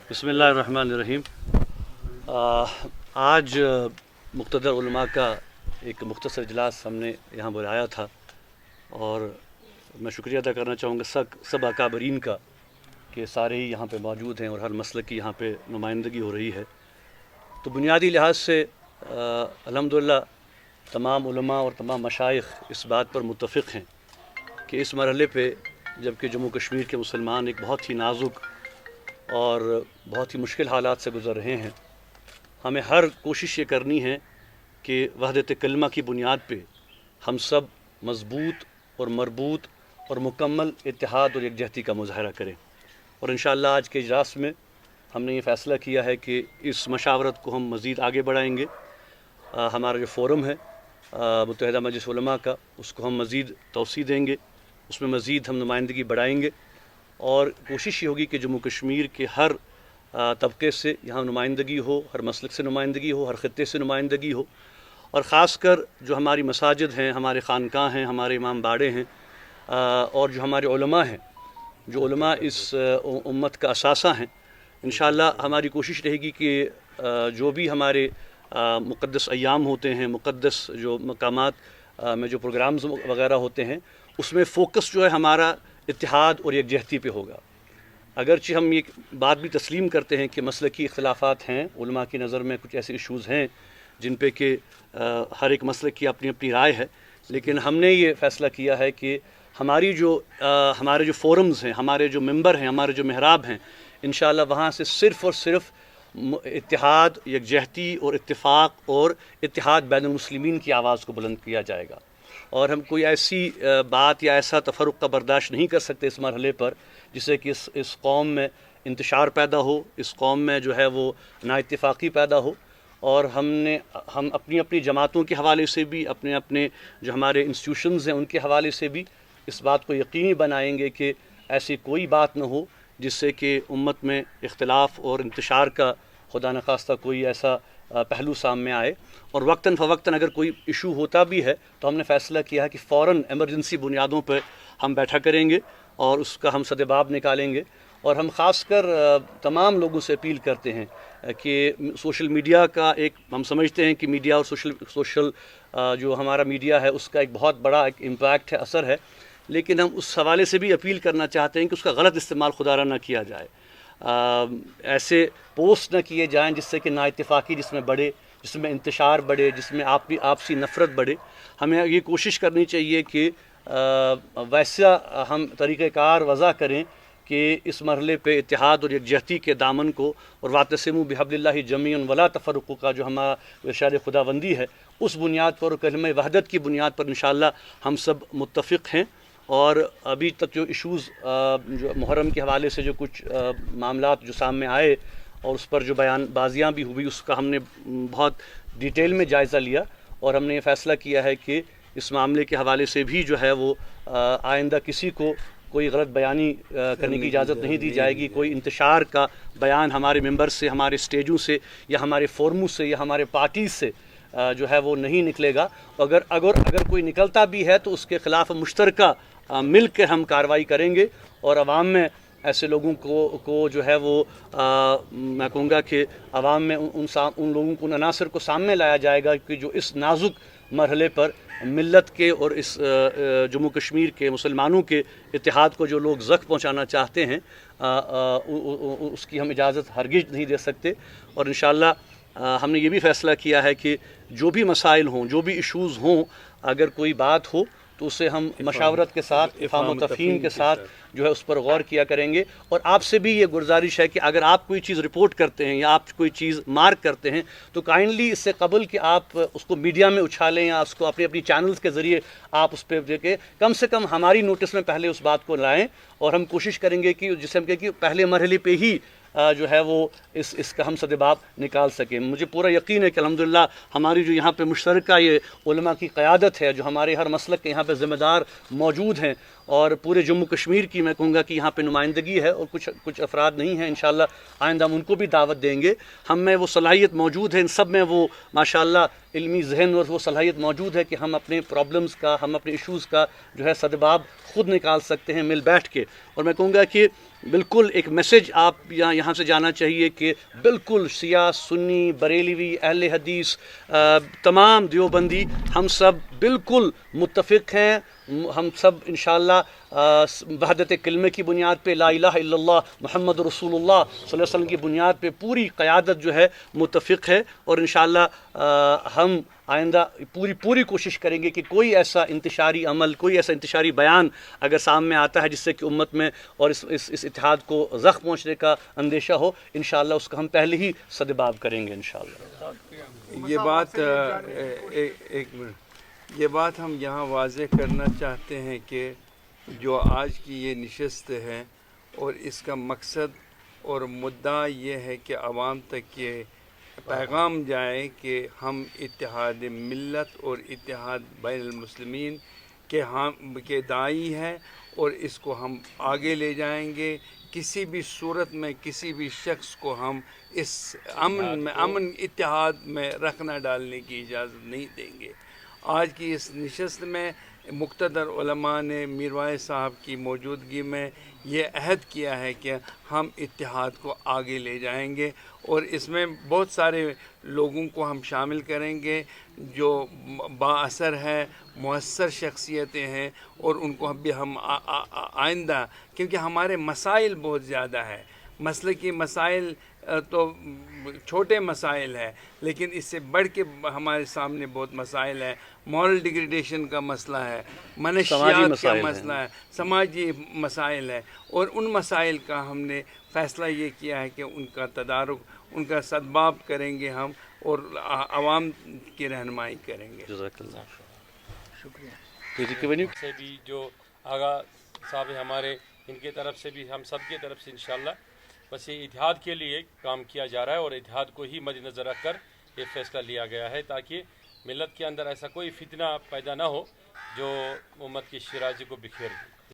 बिस्मिल्लाहिर्रहमानिर्रहीम। आज मुक़्तदर उलमा का एक मुख्तसर इजलास हमने यहाँ बुलाया था और मैं शुक्रिया अदा करना चाहूँगा सब अकाबरीन का कि सारे ही यहाँ पे मौजूद हैं और हर मसलक की यहाँ पे नुमाइंदगी हो रही है। तो बुनियादी लिहाज से अल्हम्दुलिल्लाह तमाम उलमा और तमाम मशाइख इस बात पर मुत्तफ़िक़ हैं कि इस मरहले पे जबकि जम्मू कश्मीर के मुसलमान एक बहुत ही नाजुक और बहुत ही मुश्किल हालात से गुज़र रहे हैं, हमें हर कोशिश ये करनी है कि वहदत कलमा की बुनियाद पे हम सब मज़बूत और मरबूत और मुकम्मल इत्तेहाद और यकजहती का मुज़ाहरा करें। और इंशाअल्लाह आज के इजलास में हमने ये फ़ैसला किया है कि इस मशावरत को हम मज़ीद आगे बढ़ाएंगे। हमारा जो फ़ोरम है मुत्तहिदा मजलिस उलमा का, उसको हम मज़ीद तौसी देंगे, उसमें मज़ीद हम नुमाइंदगी बढ़ाएंगे और कोशिश ये होगी कि जम्मू कश्मीर के हर तबके से यहाँ नुमाइंदगी हो, हर मसलक से नुमाइंदगी हो, हर ख़ित्ते से नुमाइंदगी हो। और ख़ास कर जो हमारी मसाजिद हैं, हमारे ख़ानकाह हैं, हमारे इमाम बाड़े हैं और जो हमारे उलमा हैं, जो उलमा इस उम्मत का असासा हैं, इंशाअल्लाह हमारी कोशिश रहेगी कि जो भी हमारे मुक़द्दस अय्याम होते हैं, मुक़द्दस जो मकामात में जो प्रोग्राम्स वग़ैरह होते हैं, उसमें फ़ोकस जो है हमारा इत्तेहाद और यकजहती पे होगा। अगरचे हम ये बात भी तस्लीम करते हैं कि मसलकी इख्तिलाफ़ात हैं, उलमा की नज़र में कुछ ऐसे इशूज़ हैं जिन पे कि हर एक मसलक की अपनी अपनी राय है, लेकिन हमने ये फ़ैसला किया है कि हमारे जो फ़ोरम्स हैं, हमारे जो मेंबर हैं, हमारे जो महराब हैं, इंशाअल्लाह वहाँ से सिर्फ़ और सिर्फ इत्तेहाद, यकजहती और इत्तिफ़ाक़ और इत्तेहाद बैनुल मुस्लिमीन की आवाज़ को बुलंद किया जाएगा। और हम कोई ऐसी बात या ऐसा तफरुक़ का बर्दाश्त नहीं कर सकते इस मरहले पर जिससे कि इस कौम में इंतशार पैदा हो, इस कौम में जो है वो नाइत्तिफ़ाक़ी पैदा हो। और हम अपनी अपनी जमातों के हवाले से भी, अपने अपने जो हमारे इंस्टीट्यूशंस हैं उनके हवाले से भी इस बात को यकीनी बनाएंगे कि ऐसी कोई बात न हो जिससे कि उम्मत में इख्तिलाफ़ और इंतशार का खुदा न खास्ता कोई ऐसा पहलू सामने आए। और वक्तन फ़वक्तन अगर कोई इशू होता भी है तो हमने फ़ैसला किया है कि फ़ौरन एमरजेंसी बुनियादों पर हम बैठा करेंगे और उसका हम सद्जवाब निकालेंगे। और हम ख़ास कर तमाम लोगों से अपील करते हैं कि सोशल मीडिया का एक, हम समझते हैं कि मीडिया और सोशल जो हमारा मीडिया है उसका एक बहुत बड़ा एक इम्पैक्ट है, असर है, लेकिन हम उस हवाले से भी अपील करना चाहते हैं कि उसका गलत इस्तेमाल खुदारा ना किया जाए। ऐसे पोस्ट न किए जाएं जिससे कि नाइत्तिफ़ाक़ी जिसमें बढ़े, जिसमें इंतशार बढ़े, जिसमें आपसी नफ़रत बढ़े। हमें ये कोशिश करनी चाहिए कि वैसा हम तरीक़ेकार वज़ा करें कि इस मरहले पे इत्तेहाद और यकजहती के दामन को और वातसिमू बिहब्लिल्लाहि जमीअन वला तफ़र्रुक़ू का जो हमारा इरशाद खुदाबंदी है, उस बुनियाद पर, कलमे वहदत की बुनियाद पर इंशाअल्लाह हम सब मुत्तफ़िक़ हैं। और अभी तक जो इशूज़ जो मुहर्रम के हवाले से जो कुछ मामलात जो सामने आए और उस पर जो बयानबाजियाँ भी हुई, उसका हमने बहुत डिटेल में जायज़ा लिया और हमने ये फ़ैसला किया है कि इस मामले के हवाले से भी जो है वो आइंदा किसी को कोई गलत बयानी करने की इजाज़त नहीं दी जाएगी। कोई इंतशार का बयान हमारे मेंबर से, हमारे स्टेजों से या हमारे फोरमों से या हमारे पार्टीज़ से जो है वो नहीं निकलेगा। अगर कोई निकलता भी है तो उसके ख़िलाफ़ मुश्तरका मिल कर हम कार्रवाई करेंगे और आवाम में ऐसे लोगों को जो है वो मैं कहूँगा कि आवाम में उन लोगों को अनासर को सामने लाया जाएगा कि जो इस नाजुक मरहले पर मिल्लत के और इस जम्मू कश्मीर के मुसलमानों के इत्तेहाद को जो लोग ज़ख्म पहुँचाना चाहते हैं उसकी हम इजाज़त हरगिज़ नहीं दे सकते। और इंशाअल्लाह हमने ये भी फ़ैसला किया है कि जो भी मसाइल हों, जो भी इशूज़ हों, अगर कोई बात हो तो उसे हम मशावरत के साथ, इफ़ाम व तफ़हीम के साथ जो है उस पर गौर किया करेंगे। और आपसे भी ये गुजारिश है कि अगर आप कोई चीज़ रिपोर्ट करते हैं या आप कोई चीज़ मार्क करते हैं तो काइंडली इससे कबल कि आप उसको मीडिया में उछालें या उसको अपनी चैनल्स के ज़रिए आप उस पर देखें, कम से कम हमारी नोटिस में पहले उस बात को लाएँ। और हम कोशिश करेंगे कि जिसे हम कहें कि पहले मरहले पे ही जो है वो इसका हम सद्जवाब निकाल सकें। मुझे पूरा यकीन है कि अल्हम्दुलिल्लाह हमारी जो यहाँ पे मुश्तरका ये उलमा की क़यादत है, जो हमारे हर मसलक के यहाँ पे ज़िम्मेदार मौजूद हैं اور پورے جموں کشمیر کی میں کہوں گا کہ یہاں پہ نمائندگی ہے، اور کچھ افراد نہیں ہیں، انشاءاللہ آئندہ ہم ان کو بھی دعوت دیں گے. ہم میں وہ صلاحیت موجود ہے، ان سب میں وہ ماشاءاللہ علمی ذہن اور وہ صلاحیت موجود ہے کہ ہم اپنے پرابلمز کا، ہم اپنے ایشوز کا جو ہے سدباب خود نکال سکتے ہیں مل بیٹھ کے. اور میں کہوں گا کہ بالکل ایک میسج آپ یہاں سے جانا چاہیے کہ بالکل شیعہ، سنی، بریلوی، اہل حدیث، تمام دیوبندی، ہم سب بالکل متفق ہیں. ہم سب انشاءاللہ وحدت کلمے کی بنیاد پہ، لا الہ الا اللہ محمد رسول اللہ صلی اللہ علیہ وسلم کی بنیاد پہ پوری قیادت جو ہے متفق ہے. اور انشاءاللہ ہم آئندہ پوری کوشش کریں گے کہ کوئی ایسا انتشاری عمل، کوئی ایسا انتشاری بیان اگر سامنے آتا ہے جس سے کہ امت میں اور اس اتحاد کو زخم پہنچنے کا اندیشہ ہو، انشاءاللہ اس کا ہم پہلے ہی سدباب کریں گے انشاءاللہ. یہ بات ہم یہاں واضح کرنا چاہتے ہیں کہ جو آج کی یہ نشست ہے اور اس کا مقصد اور مدعا یہ ہے کہ عوام تک یہ پیغام جائے کہ ہم اتحاد ملت اور اتحاد بین المسلمین کے داعی ہیں، اور اس کو ہم آگے لے جائیں گے. کسی بھی صورت میں کسی بھی شخص کو ہم اس امن اتحاد میں رکھنا ڈالنے کی اجازت نہیں دیں گے. آج کی اس نشست میں مقتدر علماء نے میروائے صاحب کی موجودگی میں یہ عہد کیا ہے کہ ہم اتحاد کو آگے لے جائیں گے، اور اس میں بہت سارے لوگوں کو ہم شامل کریں گے جو با اثر ہے، مؤثر شخصیتیں ہیں، اور ان کو بھی ہم آئندہ، کیونکہ ہمارے مسائل بہت زیادہ ہے. مسلکی مسائل تو چھوٹے مسائل ہیں، لیکن اس سے بڑھ کے ہمارے سامنے بہت مسائل ہیں. مورل ڈیگریڈیشن کا مسئلہ ہے، منشیات کا مسئلہ ہے، سماجی مسائل ہے، اور ان مسائل کا ہم نے فیصلہ یہ کیا ہے کہ ان کا تدارک، ان کا سدباب کریں گے ہم، اور عوام کی رہنمائی کریں گے. جزاک اللہ. شکریہ. سے بھی جو آغا صاحب ہیں ہمارے، ان کی طرف سے بھی ہم سب کی طرف سے انشاءاللہ بس یہ اتحاد کے لیے کام کیا جا رہا ہے، اور اتحاد کو ہی مد نظر رکھ کر یہ فیصلہ لیا گیا ہے تاکہ ملت کے اندر ایسا کوئی فتنہ پیدا نہ ہو جو امت کی شیرازی کو بکھیر دے.